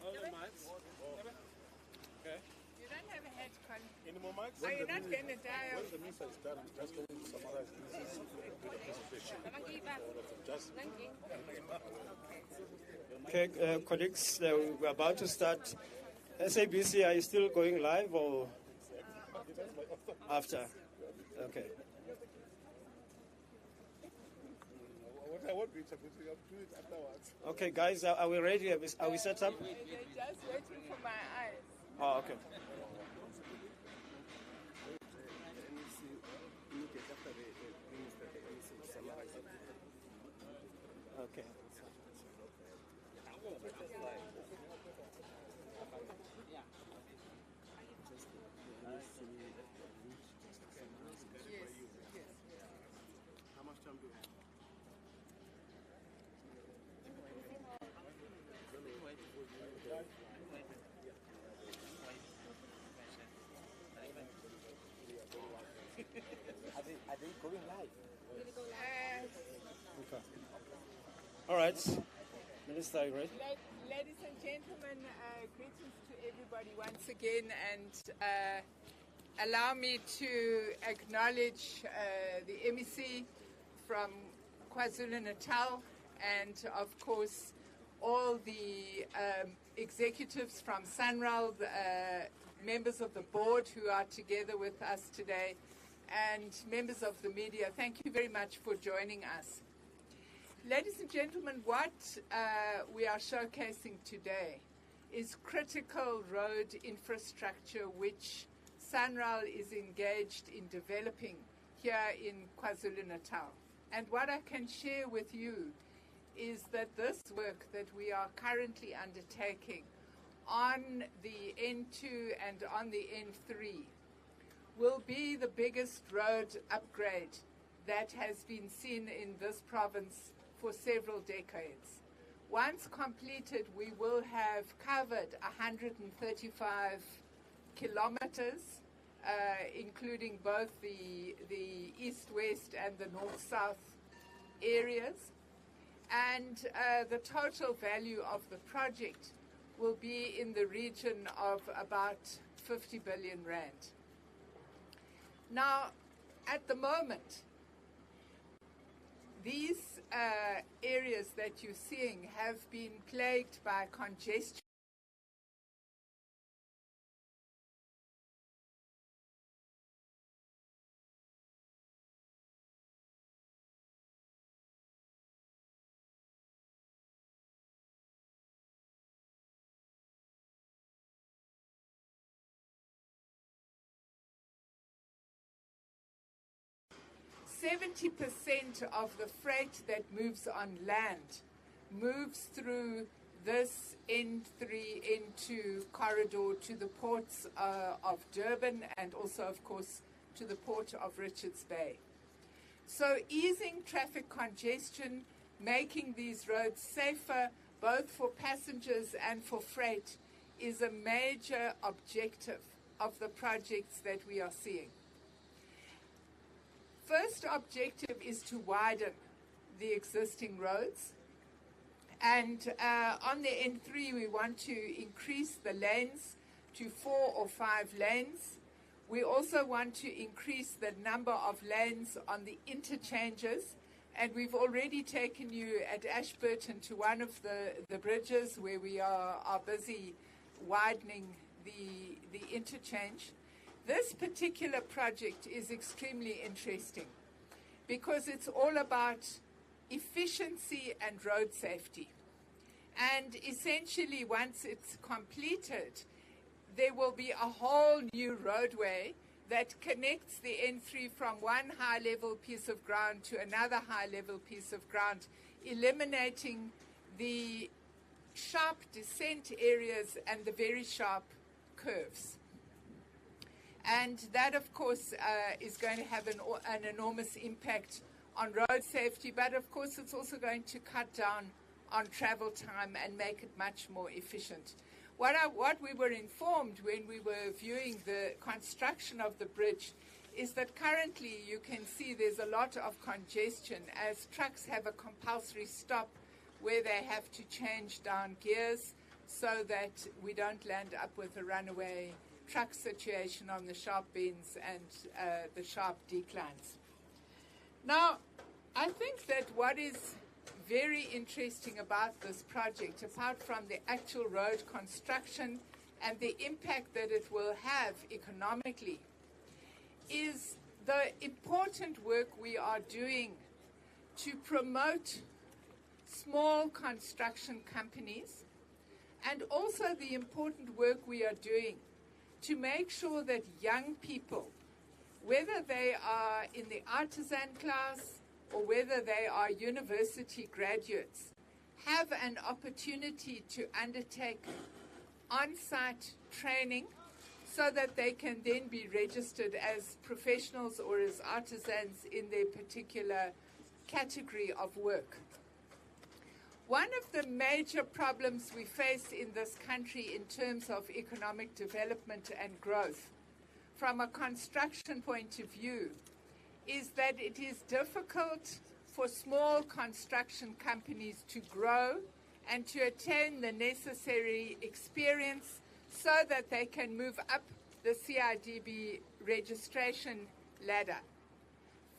All the mics. Okay. You don't have a head, Colin. Any more mics? Are you not going to die of... The minister is done. Just going to summarize this Okay, colleagues, we're about to start. SABC, are you still going live or after? Okay. What I want to do it afterwards. Okay, guys, are we ready? Are we set up? They're just waiting for my eyes. Oh, okay. Okay. How much time do we have? Are they going live? Okay. All right. Minister, are you ready? Ladies and gentlemen, greetings to everybody once again, and allow me to acknowledge the MEC from KwaZulu-Natal, and of course all the executives from SANRAL, members of the board who are together with us today, and members of the media. Thank you very much for joining us. Ladies and gentlemen, what we are showcasing today is critical road infrastructure which SANRAL is engaged in developing here in KwaZulu-Natal. And what I can share with you is that this work that we are currently undertaking on the N2 and on the N3 will be the biggest road upgrade that has been seen in this province for several decades. Once completed, we will have covered 135 kilometers, including both the east-west and the north-south areas. And the total value of the project will be in the region of about 50 billion rand. Now, at the moment, these areas that you're seeing have been plagued by congestion. 70% of the freight that moves on land moves through this N3, N2 corridor to the ports of Durban and also, of course, to the port of Richards Bay. So easing traffic congestion, making these roads safer, both for passengers and for freight, is a major objective of the projects that we are seeing. First objective is to widen the existing roads. And on the N3, we want to increase the lanes to 4 or 5 lanes. We also want to increase the number of lanes on the interchanges. And we've already taken you at Ashburton to one of the bridges where we are busy widening the interchange. This particular project is extremely interesting because it's all about efficiency and road safety. And essentially, once it's completed, there will be a whole new roadway that connects the N3 from one high-level piece of ground to another high-level piece of ground, eliminating the sharp descent areas and the very sharp curves. And that, of course, is going to have an enormous impact on road safety, but of course it's also going to cut down on travel time and make it much more efficient. What we were informed when we were viewing the construction of the bridge is that currently you can see there's a lot of congestion as trucks have a compulsory stop where they have to change down gears so that we don't land up with a runaway truck situation on the sharp bends and the sharp declines. Now, I think that what is very interesting about this project, apart from the actual road construction and the impact that it will have economically, is the important work we are doing to promote small construction companies, and also the important work we are doing to make sure that young people, whether they are in the artisan class or whether they are university graduates, have an opportunity to undertake on-site training so that they can then be registered as professionals or as artisans in their particular category of work. One of the major problems we face in this country in terms of economic development and growth, from a construction point of view, is that it is difficult for small construction companies to grow and to attain the necessary experience so that they can move up the CIDB registration ladder.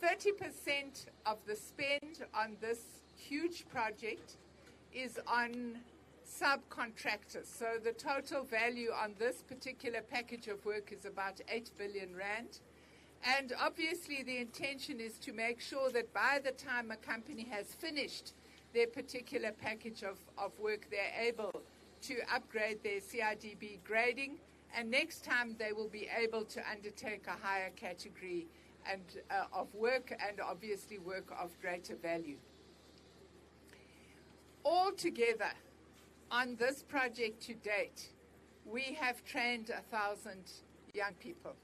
30% of the spend on this huge project is on subcontractors. So the total value on this particular package of work is about 8 billion rand. And obviously the intention is to make sure that by the time a company has finished their particular package of work, they're able to upgrade their CIDB grading, and next time they will be able to undertake a higher category and of work, and obviously work of greater value. Altogether, on this project to date, we have trained 1,000 young people.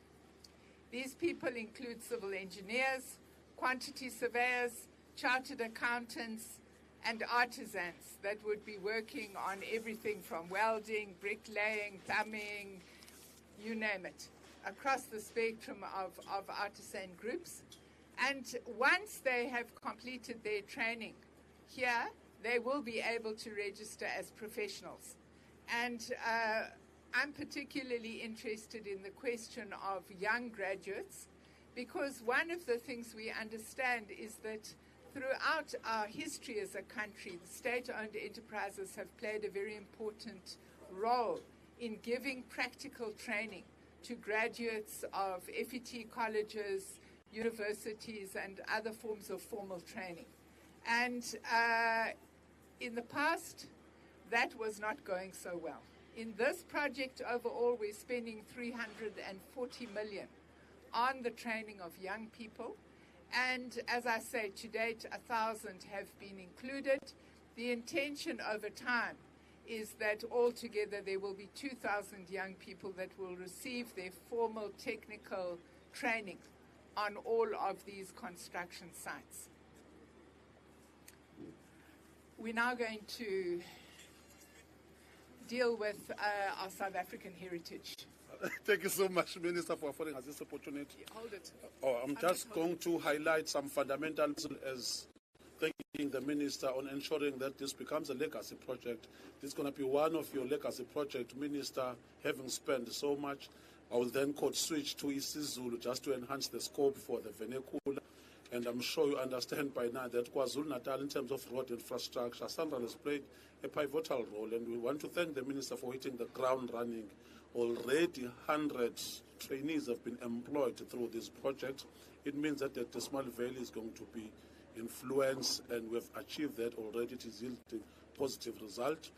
These people include civil engineers, quantity surveyors, chartered accountants, and artisans that would be working on everything from welding, bricklaying, plumbing, you name it, across the spectrum of artisan groups. And once they have completed their training here, they will be able to register as professionals. And I'm particularly interested in the question of young graduates, because one of the things we understand is that throughout our history as a country, the state-owned enterprises have played a very important role in giving practical training to graduates of FET colleges, universities, and other forms of formal training. And in the past, that was not going so well. In this project overall, we're spending 340 million on the training of young people. And as I say, to date, 1,000 have been included. The intention over time is that altogether there will be 2,000 young people that will receive their formal technical training on all of these construction sites. We're now going to deal with our South African heritage. Thank you so much, Minister, for affording us this opportunity. Hold it. I'm just going to highlight some fundamentals as thanking the Minister on ensuring that this becomes a legacy project. This is going to be one of your legacy projects, Minister, having spent so much. I will then switch to isiZulu just to enhance the scope for the vernacular. And I'm sure you understand by now that KwaZulu-Natal, in terms of road infrastructure, Sandra has played a pivotal role. And we want to thank the Minister for hitting the ground running. Already 100 trainees have been employed through this project. It means that the Peacevale Valley is going to be influenced, and we've achieved that already. It is yielding positive result.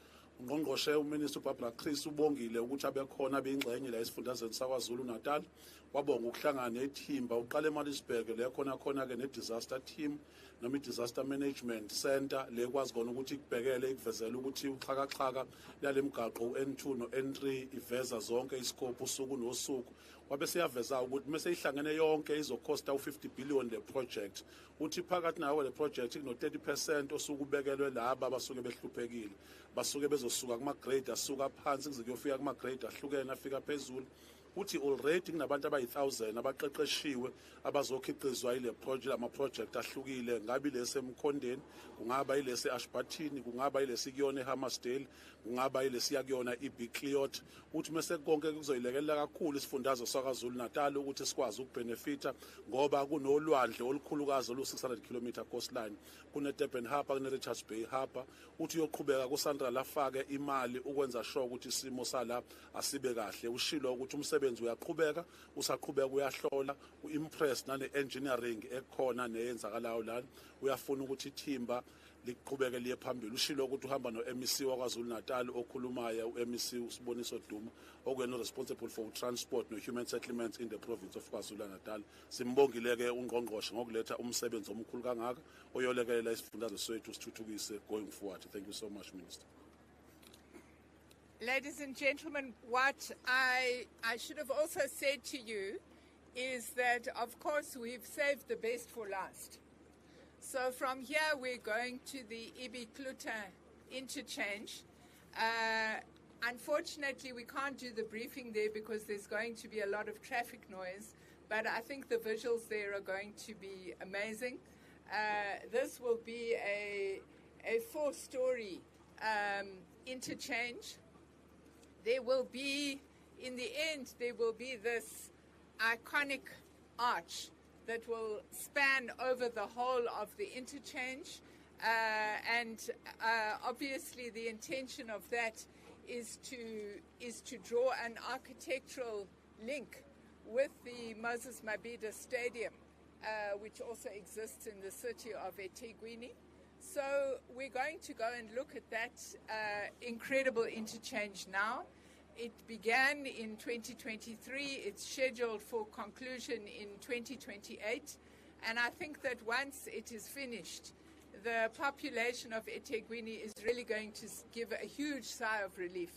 Ungqongqoshe uMinister Barbara Creecy ubongile ukuthi abekhona beyingxenye la esifundazweni saKwaZulu-Natal. Wabonga ukuhlangana nethimba uqala eMaritzburg le khona ke ne-disaster team noma i-disaster management center le kwazi kona ukuthi kubhekele ikuvezela ukuthi uxhakaxhaka lale mgaqo u-N2 no-N3 iveza zonke iscope usuku nosuku. Wabe seyaveza ukuthi mase ihlangene yonke izokhosta u50 billion le project. Uthi phakathi nawo le project kuno 30% osuku ubekelwe laba abasuke behluphekile. Basuke bezosuka kuma grade asuka phansi kuze kuyofika kuma grade ahlukene afika phezulu. uthi already kunabantu abayi-1000 abaqeqeshiwe abazokhiqizwa yile project, ama-project ahlukile, ngabe ilese Mkhondeni, kungaba ilese Ashburton, kungaba ilese kuyona eHammersdale, kungaba ilese yakuyona EB Cloete. Uthi mase konke kuzoyilekelela kakhulu isifundazwe saKwaZulu-Natal ukuthi sikwazi ukubenefita, ngoba kunolwandle olukhulukazi olu-600 km coastline, kune-Durban Harbour, kune-Richards Bay Harbour. Uthi uyoqhubeka kuSandra afake imali ukwenza sure ukuthi isimo sala asibe kahle. Ushilo ukuthi umsebenzi uyaqhubeka, usaqhubeka uyahlola, u-impress nane-engineering ekhona neyenzakalayo lana. Uyafuna ukuthi ithimba liqhubeke liye phambili. Ushilo ukuthi uhamba no-MEC waKwaZulu-Natal okhulumayo, u-MEC uSiboniso Duma, okuyena responsible for transport no-human settlements in the province of KwaZulu-Natal. Simbongile-ke ungqongqoshe ngokuletha umsebenzi omkhulu kangaka oyolekelela isifundazwe sethu sithuthukise going forward. Thank you so much, Minister. Ladies and gentlemen, what I should have also said to you is that, of course, we've saved the best for last. So from here, we're going to the EB Cloete interchange. Unfortunately, we can't do the briefing there because there's going to be a lot of traffic noise, but I think the visuals there are going to be amazing. This will be a 4-story interchange. There will be, in the end, there will be this iconic arch that will span over the whole of the interchange. Obviously the intention of that is to draw an architectural link with the Moses Mabhida Stadium, which also exists in the city of eThekwini. So we're going to go and look at that incredible interchange now. It began in 2023. It's scheduled for conclusion in 2028. And I think that once it is finished, the population of eThekwini is really going to give a huge sigh of relief,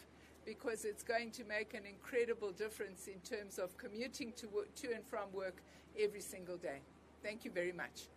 because it's going to make an incredible difference in terms of commuting to and from work every single day. Thank you very much.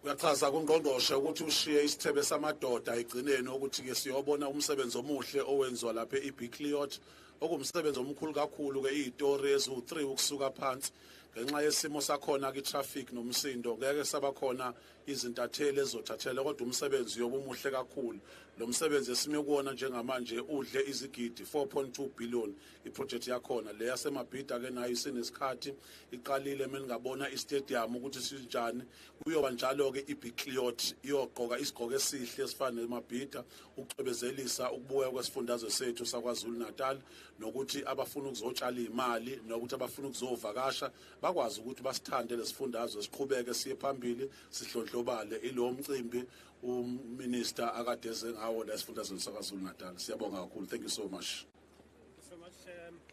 Uyachaza kungqongqoshe ukuthi ushiye isithebe samadoda egcineni ukuthi ke siyobona umsebenzi omuhle owenziwa lapha eEB Cloete, okumsebenzi omkhulu kakhulu ke izitori ezu3 ukusuka phansi. Ngenxa yesimo sakhona ke traffic nomsindo ngeke sabakhona izintatheli ezothathela, kodwa umsebenzi yobuhle kakhulu. Lo msebenzi esime kuona njengamanje udle izigidi 4.2 billion. Iproject yakhona le yaseMabhida ke nayo isinesikhathi iqalile meningabona istadium ukuthi sinjani. Kuyoba njalo ke EB Cloete iyoqoka isigqoko esihle esifana neMabhida ukucebezelisa ukubuya kwesifundazwe sethu saKwaZulu-Natal, nokuthi abafuna ukuzotshala imali nokuthi abafuna ukuzovakasha bakwazi ukuthi basithande lesifundazwe siqhubeke siye phambili sihlondlobale. Ilo mcimbi uMinister akadeze ngawo la esifundazweni saKwaZulu-Natal. Siyabonga kakhulu. Thank you so much. Thank you so much,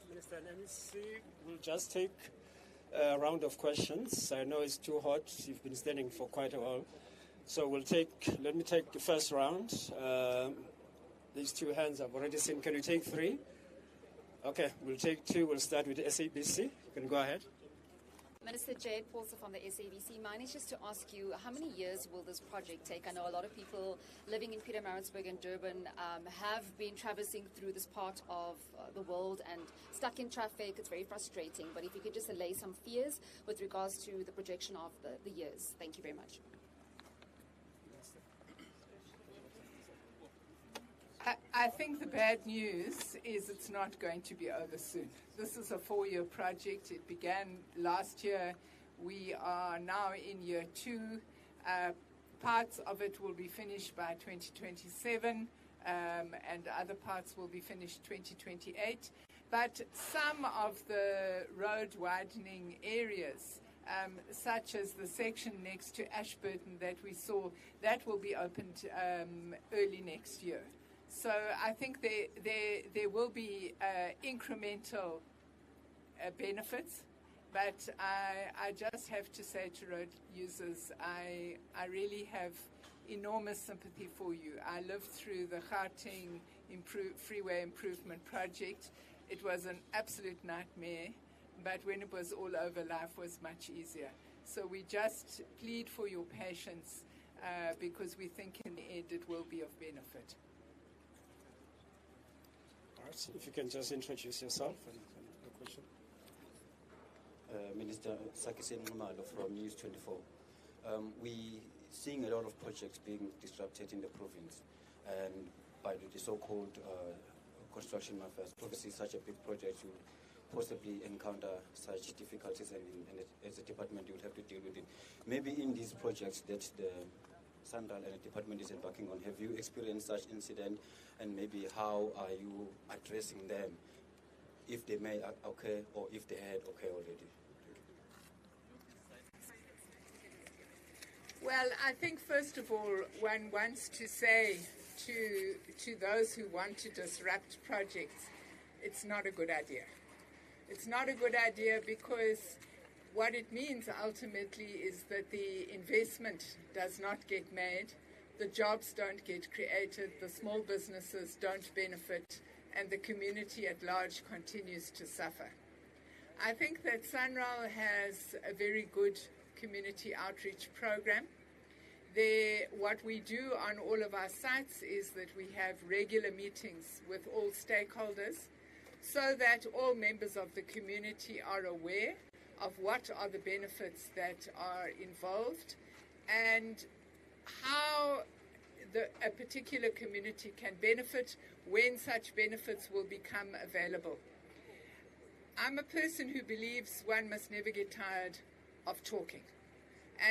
Minister and MEC. We'll just take a round of questions. I know it's too hot. You've been standing for quite a while. So let me take the first round. These two hands I've already seen. Can you take 3? Okay, we'll take 2. We'll start with the SABC. You can go ahead. Minister Jade Paulson from the SABC. Mine is just to ask you, how many years will this project take? I know a lot of people living in Pietermaritzburg and Durban have been traversing through this part of the world and stuck in traffic. It's very frustrating. But if you could just allay some fears with regards to the projection of the years. Thank you very much. I think the bad news is it's not going to be over soon. This is a 4-year project. It began last year. We are now in year 2. Parts of it will be finished by 2027, and other parts will be finished 2028. But some of the road widening areas, such as the section next to Ashburton that we saw, that will be opened early next year. So I think there will be incremental benefits, but I just have to say to road users, I really have enormous sympathy for you. I lived through the Gauteng freeway improvement project. It was an absolute nightmare, but when it was all over, life was much easier. So we just plead for your patience because we think in the end it will be of benefit. If you can just introduce yourself. question. Minister Sakisen Ngumalo from News 24. We seeing a lot of projects being disrupted in the province and by the so-called construction mafias. Obviously, such a big project, you possibly encounter such difficulties, and as a department, you will have to deal with it. Maybe in these projects that the Central and the department is embarking on, have you experienced such incident, and maybe how are you addressing them, if they may occur or if they had occurred already? Well, I think first of all, one wants to say to those who want to disrupt projects, it's not a good idea. It's not a good idea because what it means ultimately is that the investment does not get made, the jobs don't get created, the small businesses don't benefit, and the community at large continues to suffer. I think that SANRAL has a very good community outreach program. What we do on all of our sites is that we have regular meetings with all stakeholders so that all members of the community are aware of what are the benefits that are involved and how a particular community can benefit, when such benefits will become available. I'm a person who believes one must never get tired of talking.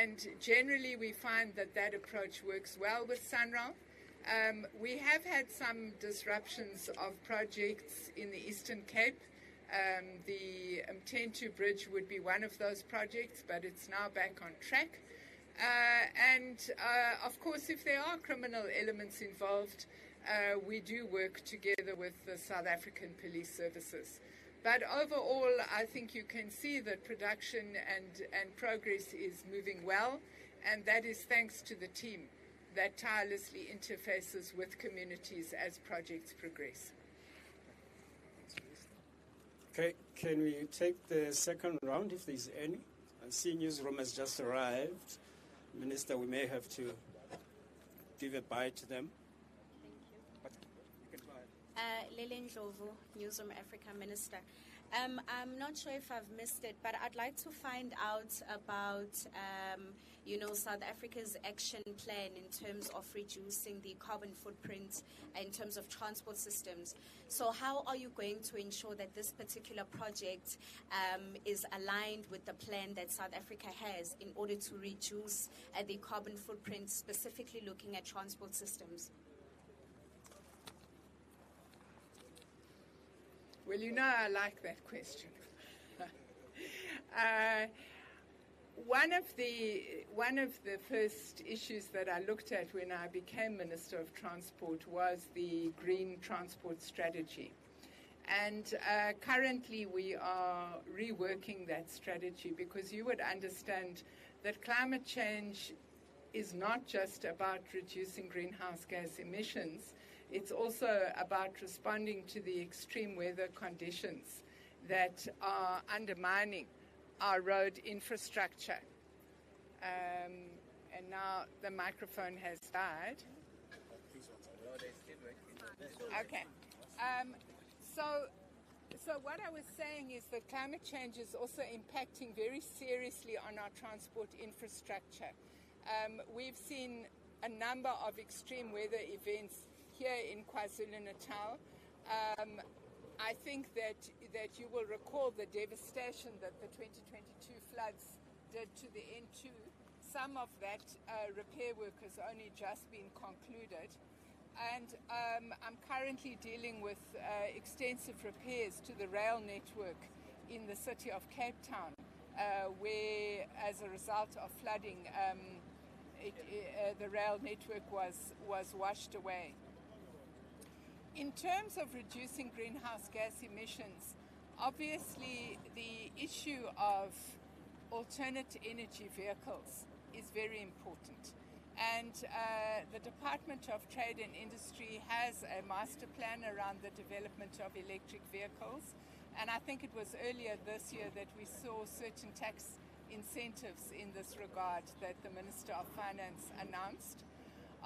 And generally we find that that approach works well with SANRAL. We have had some disruptions of projects in the Eastern Cape. The N2 Bridge would be one of those projects, but it's now back on track. Of course, if there are criminal elements involved, we do work together with the South African Police Services. But overall, I think you can see that production and progress is moving well, and that is thanks to the team that tirelessly interfaces with communities as projects progress. Okay, can we take the second round if there's any? I see newsroom has just arrived. Minister, we may have to give a bye to them. Lele Ndlovu, Newsroom Africa Minister. I'm not sure if I've missed it, but I'd like to find out about, South Africa's action plan in terms of reducing the carbon footprint in terms of transport systems. So how are you going to ensure that this particular project is aligned with the plan that South Africa has in order to reduce the carbon footprint, specifically looking at transport systems? Well, I like that question. One of the first issues that I looked at when I became Minister of Transport was the green transport strategy. And currently we are reworking that strategy, because you would understand that climate change is not just about reducing greenhouse gas emissions. It's also about responding to the extreme weather conditions that are undermining our road infrastructure. And now the microphone has died. Okay. So what I was saying is that climate change is also impacting very seriously on our transport infrastructure. We've seen a number of extreme weather events here in KwaZulu-Natal. I think that you will recall the devastation that the 2022 floods did to the N2. Some of that repair work has only just been concluded. And I'm currently dealing with extensive repairs to the rail network in the city of Cape Town, where, as a result of flooding, the rail network was washed away. In terms of reducing greenhouse gas emissions, obviously the issue of alternate energy vehicles is very important. And the Department of Trade and Industry has a master plan around the development of electric vehicles. And I think it was earlier this year that we saw certain tax incentives in this regard that the Minister of Finance announced.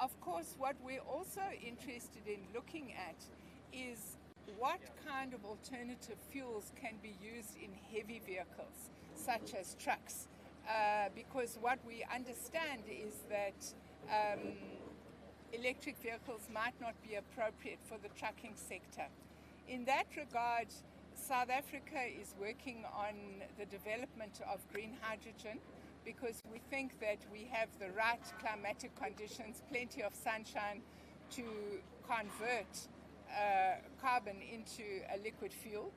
Of course, what we're also interested in looking at is what kind of alternative fuels can be used in heavy vehicles, such as trucks. Because what we understand is that electric vehicles might not be appropriate for the trucking sector. In that regard, South Africa is working on the development of green hydrogen because we think that we have the right climatic conditions, plenty of sunshine to convert carbon into a liquid fuel.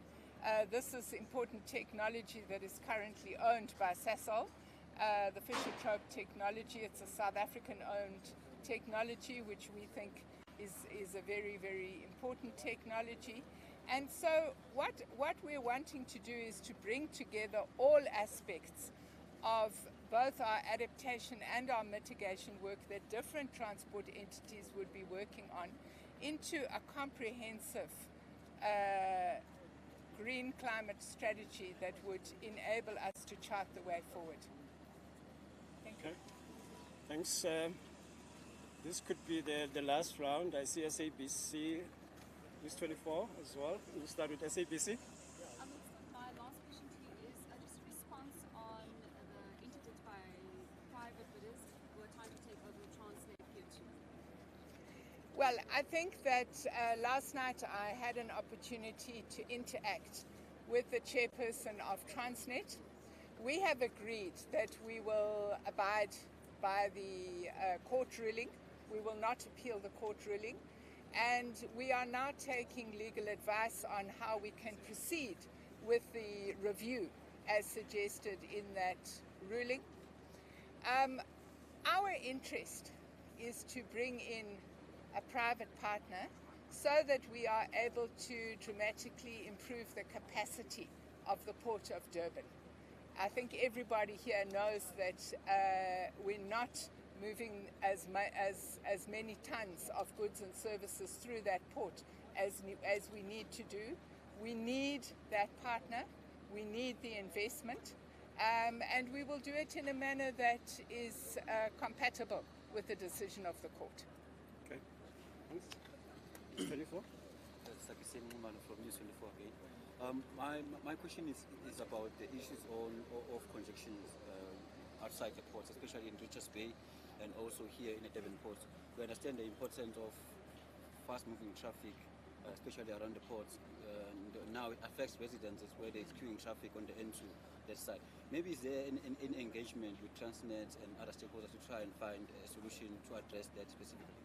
This is important technology that is currently owned by Sasol, the Fischer-Tropsch technology. It's a South African-owned technology, which we think is a very, very important technology. And so what we're wanting to do is to bring together all aspects of both our adaptation and our mitigation work that different transport entities would be working on into a comprehensive green climate strategy that would enable us to chart the way forward. Thank you. Thanks. This could be the last round. I see SABC, News 24 as well. We'll start with SABC. My last question to you is just a response on the interdict by private bidders who are trying to take over Transnet here too. Well, I think that last night I had an opportunity to interact with the chairperson of Transnet. We have agreed that we will abide by the court ruling. We will not appeal the court ruling. And we are now taking legal advice on how we can proceed with the review as suggested in that ruling. Our interest is to bring in a private partner so that we are able to dramatically improve the capacity of the Port of Durban. I think everybody here knows that we're not moving as many tons of goods and services through that port as we need to do. We need that partner, we need the investment, and we will do it in a manner that is compatible with the decision of the court. Okay, thanks. News 24? From News 24 again. My question is about the issues of congestions outside the ports, especially in Richards Bay and also here in the Durban port. We understand the importance of fast-moving traffic, especially around the ports. And now it affects residences where there's queuing traffic on the N2, that side. Maybe is there an engagement with Transnet and other stakeholders to try and find a solution to address that specifically?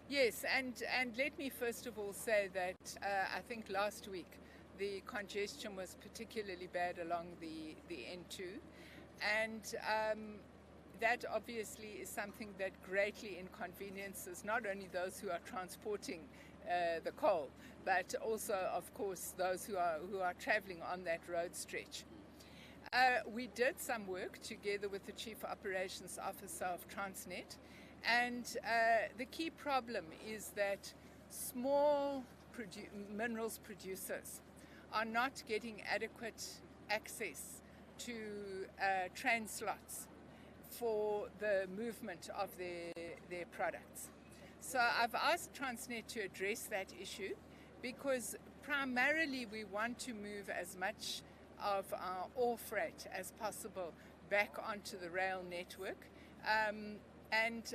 Yes, and let me first of all say that I think last week the congestion was particularly bad along the N2, and that obviously is something that greatly inconveniences not only those who are transporting the coal, but also, of course, those who are traveling on that road stretch. We did some work together with the Chief Operations Officer of Transnet, and the key problem is that small minerals producers are not getting adequate access to train slots for the movement of their products. So I've asked Transnet to address that issue because primarily we want to move as much of our ore freight as possible back onto the rail network. And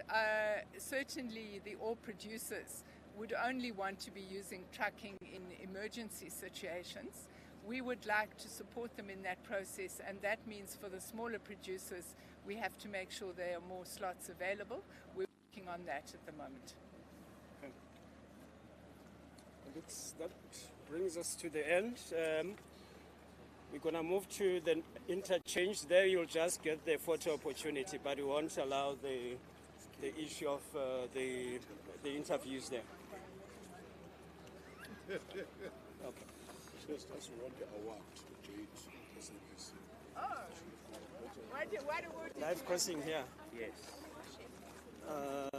certainly the ore producers would only want to be using trucking in emergency situations. We would like to support them in that process, and that means for the smaller producers, we have to make sure there are more slots available. We're working on that at the moment. Okay. That brings us to the end. We're going to move to the interchange. There you'll just get the photo opportunity, but we won't allow the issue of the interviews there. Okay. Just as we want the award to Jade SABC. Oh, what award? Live crossing here. Yes. Uh,